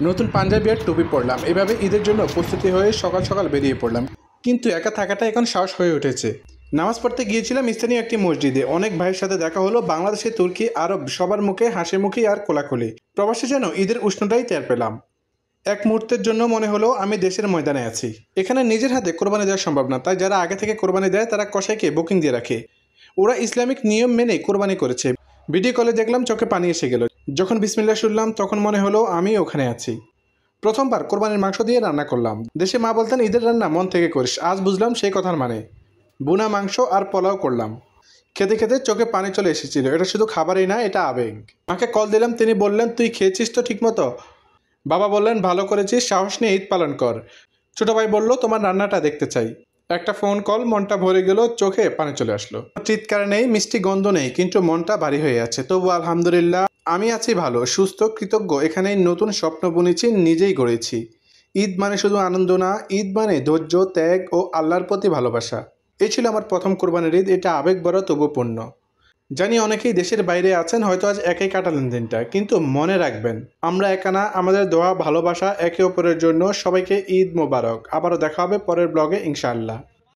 নতুন পাঞ্জাবি আর টুপি পরলাম, এভাবে ঈদের জন্য প্রস্তুতি হয়ে সকাল সকাল বেরিয়ে পড়লাম। কিন্তু একা থাকাটা এখন সাহস হয়ে উঠেছে। নামাজ পড়তে গিয়েছিলাম স্থানীয় একটি মসজিদে। অনেক ভাইয়ের সাথে দেখা হলো, বাংলাদেশে, তুর্কি, আরব, সবার মুখে হাসি মুখি আর কোলাকুলি। প্রবাসে যেন ঈদের উষ্ণটাই টের পেলাম। এক মুহূর্তের জন্য মনে হলো আমি দেশের ময়দানে আছি। এখানে নিজের হাতে কোরবানি দেওয়া সম্ভব না, তাই যারা আগে থেকে কোরবানি দেয় তারা কসাইকে বুকিং দিয়ে রাখে। ওরা ইসলামিক নিয়ম মেনে কোরবানি করেছে। ভিডিও কলে দেখলাম, চোখে পানি এসে গেল। যখন বিসমিল্লাহ শুনলাম তখন মনে হলো আমি ওখানে আছি। প্রথমবার কোরবানির মাংস দিয়ে রান্না করলাম। দেশে মা বলতেন ঈদের রান্না মন থেকে করিস, আজ বুঝলাম সেই কথার মানে। বুনা মাংস আর পোলাও করলাম। খেতে খেতে চোখে পানি চলে এসেছিল। এটা শুধু খাবারই না, এটা আবেগ। মাকে কল দিলাম, তিনি বললেন তুই খেয়েছিস তো ঠিকমতো? বাবা বললেন ভালো করেছিস, সাহস নিয়ে ঈদ পালন কর। ছোট ভাই বলল তোমার রান্নাটা দেখতে চাই। একটা ফোন কল, মনটা ভরে গেল, চোখে পানি চলে আসলো। চিৎকার নেই, মিষ্টি গন্ধ নেই, কিন্তু মনটা ভারী হয়ে আছে। তবু আলহামদুলিল্লাহ, আমি আছি ভালো, সুস্থ, কৃতজ্ঞ। এখানেই নতুন স্বপ্ন বুনেছি, নিজেই গড়েছি। ঈদ মানে শুধু আনন্দ না, ঈদ মানে ধৈর্য, ত্যাগ ও আল্লাহর প্রতি ভালোবাসা। এই ছিল আমার প্রথম কোরবানির ঈদ। এটা আবেগ ভরা তবু পূর্ণ। জানি অনেকেই দেশের বাইরে আছেন, হয়তো আজ একাই কাটালেন দিনটা, কিন্তু মনে রাখবেন আমরা একা না। আমাদের দোয়া, ভালোবাসা একে অপরের জন্য। সবাইকে ঈদ মোবারক। আবারও দেখা হবে পরের ব্লগে ইনশাআল্লাহ।